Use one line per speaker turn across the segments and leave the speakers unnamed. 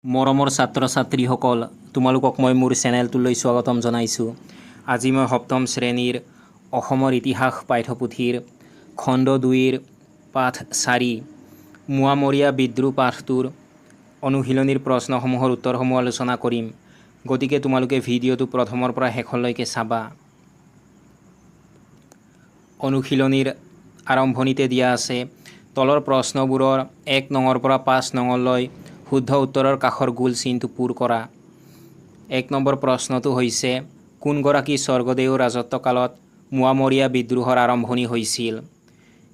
মৰমৰ ছাত্ৰ ছাত্ৰীসকল, তোমালোকক মই মোৰ চেনেলটোলৈ স্বাগতম জনাইছোঁ। আজি মই সপ্তম শ্ৰেণীৰ অসমৰ ইতিহাস পাঠ্যপুথিৰ খণ্ড 2ৰ পাঠ 4 মোৱামৰীয়া বিদ্ৰোহ পাঠটোৰ অনুশীলনীৰ প্ৰশ্নসমূহৰ উত্তৰসমূহ আলোচনা কৰিম। গতিকে তোমালোকে ভিডিঅ'টো প্ৰথমৰ পৰা শেষলৈকে চাবা। অনুশীলনীৰ আৰম্ভণিতে দিয়া আছে তলৰ প্ৰশ্নবোৰৰ 1 নঙৰ পৰা 5 নঙলৈ শুদ্ধ উত্তৰৰ কাষৰ গোল চিনটো পূৰ কৰা। 1 নম্বৰ প্ৰশ্নটো হৈছে কোনগৰাকী স্বৰ্গদেউৰ ৰাজত্বকালত মোৱামৰীয়া বিদ্ৰোহৰ আৰম্ভণি হৈছিল?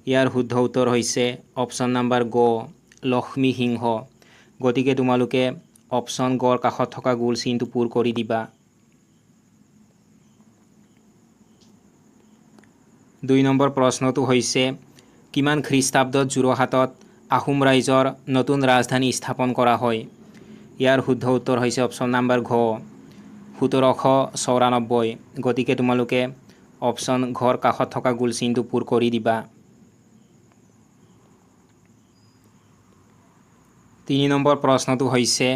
ইয়াৰ শুদ্ধ উত্তৰ হৈছে অপশ্যন নম্বৰ গ লক্ষ্মী সিংহ। গতিকে তোমালোকে অপশ্যন গৰ কাষত থকা গোল চিনটো পূৰ কৰি দিবা। 2 নম্বৰ প্ৰশ্নটো হৈছে কিমান খ্ৰীষ্টাব্দত যোৰহাটত আহোম ৰাইজৰ নতুন ৰাজধানী স্থাপন কৰা হয়? ইয়াৰ শুদ্ধ উত্তৰ হৈছে অপশ্যন নম্বৰ ঘ 1794। গতিকে তোমালোকে অপশ্যন ঘৰ কাষত থকা গোল চিনটো পূৰ কৰি দিবা। 3 নম্বৰ প্ৰশ্নটো হৈছে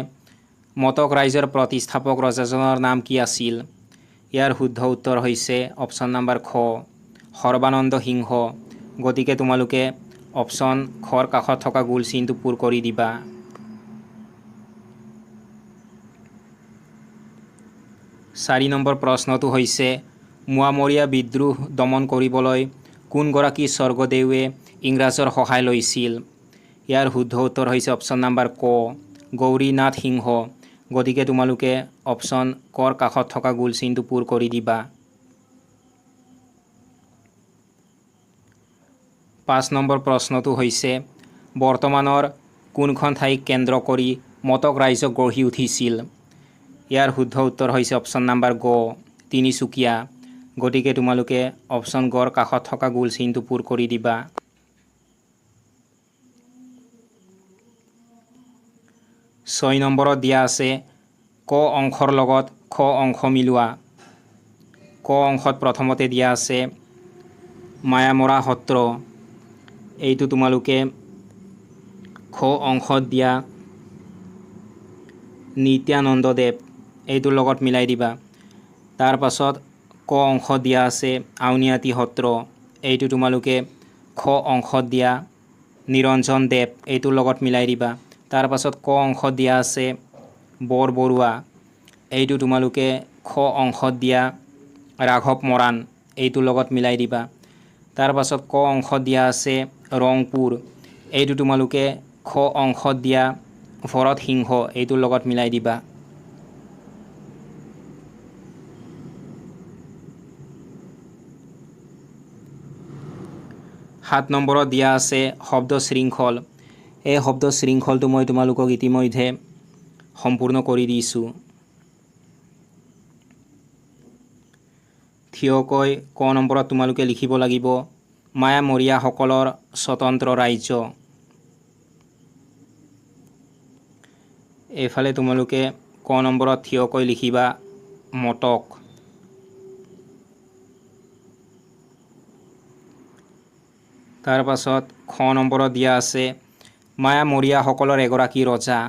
মটক ৰাইজৰ প্ৰতিষ্ঠাপক ৰজাজনৰ নাম কি আছিল? ইয়াৰ শুদ্ধ উত্তৰ হৈছে অপশ্যন নম্বৰ খ সৰ্বানন্দ সিংহ। গতিকে তোমালোকে অপশ্যন খৰ কাষত থকা গোল চিনটো পূৰ কৰি দিবা। 4 নম্বৰ প্ৰশ্নটো হৈছে মোৱামৰীয়া বিদ্ৰোহ দমন কৰিবলৈ কোনগৰাকী স্বৰ্গদেৱে ইংৰাজৰ সহায় লৈছিল? ইয়াৰ শুদ্ধ উত্তৰ হৈছে অপশ্যন নম্বৰ ক গৌৰীনাথ সিংহ। গতিকে তোমালোকে অপশ্যন কৰ কাষত থকা গোল চিনটো পূৰ কৰি দিবা। 5 নম্বৰ প্ৰশ্নটো হৈছে বৰ্তমানৰ কোনখন ঠাইক কেন্দ্ৰ কৰি মটক ৰাজ্য গঢ়ি উঠিছিল? ইয়াৰ শুদ্ধ উত্তৰ হৈছে অপশ্যন নম্বৰ গ তিনিচুকীয়া। গতিকে তোমালোকে অপশ্যন গৰ কাষত থকা গোল চিনটো পূৰ কৰি দিবা। 6 নম্বৰত দিয়া আছে ক অংশৰ লগত খ অংশ মিলোৱা। ক অংশত প্ৰথমতে দিয়া আছে মায়ামৰা সত্ৰ। এইটো তোমালোকে খ অংশত দিয়া নিত্যানন্দদেৱ এইটোৰ লগত মিলাই দিবা। তাৰ পাছত ক অংশত দিয়া আছে আউনীআটী সত্ৰ। এইটো তোমালোকে খ অংশত দিয়া নিৰঞ্জন দেৱ এইটোৰ লগত মিলাই দিবা। তাৰ পাছত ক অংশত দিয়া আছে বৰবৰুৱা। এইটো তোমালোকে খ অংশত দিয়া ৰাঘৱ মৰাণ এইটোৰ লগত মিলাই দিবা। তাৰ পাছত ক অংশত দিয়া আছে ৰংপুৰ। এইটো তোমালোকে খ অংশত দিয়া ভৰত সিংহ এইটোৰ লগত মিলাই দিবা। 7 নম্বৰত দিয়া আছে শব্দ শৃংখল। এই শব্দ শৃংখলটো মই তোমালোকক ইতিমধ্যে সম্পূৰ্ণ কৰি দিছোঁ। থিয়কৈ ক নম্বৰত তোমালোকে লিখিব লাগিব মায়ামৰীয়াসকলৰ স্বতন্ত্ৰ ৰাজ্য। এইফালে তোমালোকে ক নম্বৰত থিয়কৈ লিখিবা মটক। তাৰ পাছত খ নম্বৰত দিয়া আছে মায়ামৰীয়াসকলৰ এগৰাকী ৰজা।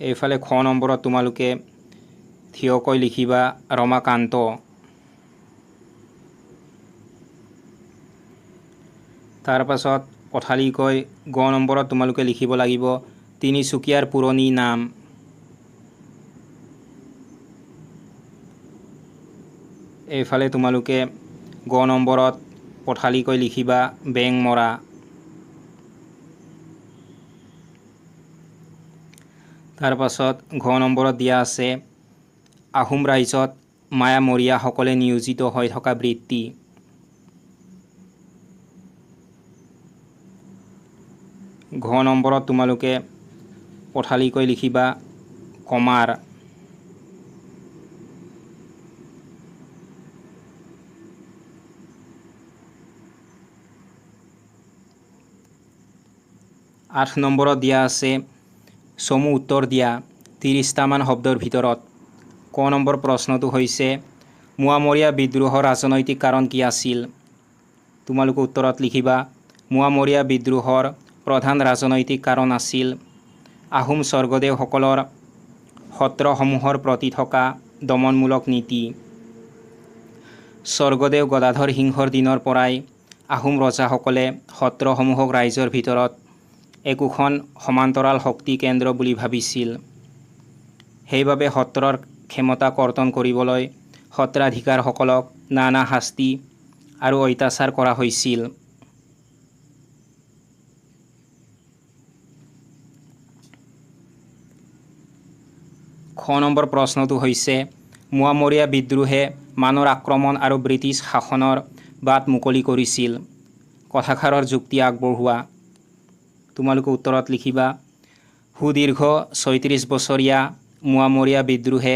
এইফালে খ নম্বৰত তোমালোকে থিয়কৈ লিখিবা ৰমাকান্ত। তাৰ পাছত পথালিকৈ গ নম্বৰত তোমালোকে লিখিব লাগিব তিনিচুকীয়াৰ পুৰণি নাম। এইফালে তোমালোকে গ নম্বৰত পথালিকৈ লিখিবা বেংমৰা। তাৰ পাছত ঘ নম্বৰত দিয়া আছে আহোম ৰাজ্যত মায়ামৰীয়াসকলে নিয়োজিত হৈ থকা বৃত্তি। ঘ নম্বৰত তোমালোকে পথালিকৈ লিখিবা কমাৰ। আঠ নম্বৰত দিয়া আছে চমু উত্তৰ দিয়া 30টামান শব্দৰ ভিতৰত। ক নম্বৰ প্ৰশ্নটো হৈছে মোৱামৰীয়া বিদ্ৰোহৰ ৰাজনৈতিক কাৰণ কি আছিল? তোমালোকে উত্তৰত লিখিবা মোৱামৰীয়া বিদ্ৰোহৰ প্ৰধান ৰাজনৈতিক কাৰণ আছিল আহোম স্বৰ্গদেউসকলৰ সত্ৰসমূহৰ প্ৰতি থকা দমনমূলক নীতি। স্বৰ্গদেউ গদাধৰ সিংহৰ দিনৰ পৰাই আহোম ৰজাসকলে সত্ৰসমূহক ৰাইজৰ ভিতৰত একোখন সমান্তৰাল শক্তি কেন্দ্ৰ বুলি ভাবিছিল। সেইবাবে সত্ৰৰ ক্ষমতা কৰ্তন কৰিবলৈ সত্ৰাধিকাৰসকলক নানা শাস্তি আৰু অত্যাচাৰ কৰা হৈছিল। খ নম্বৰ প্ৰশ্নটো হৈছে মোৱামৰীয়া বিদ্ৰোহে মানৰ আক্ৰমণ আৰু ব্ৰিটিছ শাসনৰ বাট মুকলি কৰিছিল। কথাষাৰৰ যুক্তি আগবঢ়োৱা। তোমালোকে উত্তৰত লিখিবা সুদীৰ্ঘ ৩৬ বছৰীয়া মোৱামৰীয়া বিদ্ৰোহে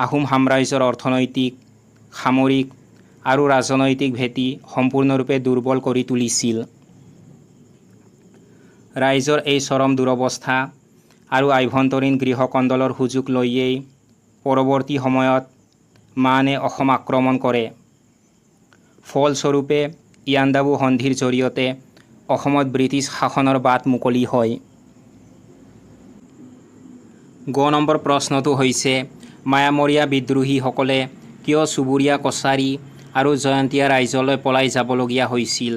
আহোম সাম্ৰাজ্যৰ অৰ্থনৈতিক, সামৰিক আৰু ৰাজনৈতিক ভেটি সম্পূৰ্ণৰূপে দুৰ্বল কৰি তুলিছিল। ৰাইজৰ এই চৰম দুৰৱস্থা আৰু আভ্যন্তৰীণ গৃহকন্দলৰ সুযোগ লৈয়েই পৰৱৰ্তী সময়ত মানে অসম আক্ৰমণ কৰে। ফলস্বৰূপে ইয়াণ্ডাবু সন্ধিৰ জৰিয়তে অসমত ব্ৰিটিছ শাসনৰ বাট মুকলি হয়। গ নম্বৰ প্ৰশ্নটো হৈছে মায়ামৰীয়া বিদ্ৰোহীসকলে কিয় চুবুৰীয়া কছাৰী আৰু জয়ন্তীয়া ৰাইজলৈ পলাই যাবলগীয়া হৈছিল।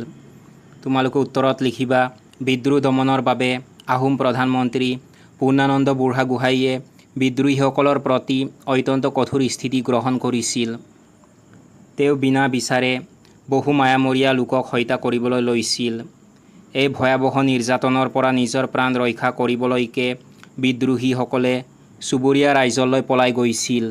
তোমালোকে উত্তৰত লিখিবা বিদ্ৰোহ দমনৰ বাবে আহোম প্ৰধানমন্ত্ৰী পূৰ্ণানন্দ বুঢ়াগোহাঁইয়ে বিদ্ৰোহীসকলৰ প্ৰতি অত্যন্ত কঠোৰ স্থিতি গ্ৰহণ কৰিছিল। তেওঁ বিনা বিচাৰে বহু মায়ামৰীয়া লোকক হত্যা কৰিবলৈ লৈছিল। এই ভয়াৱহ নিৰ্যাতনৰ পৰা নিজৰ প্ৰাণ ৰক্ষা কৰিবলৈকে বিদ্ৰোহীসকলে চুবুৰীয়া ৰাইজলৈ পলাই গৈছিল।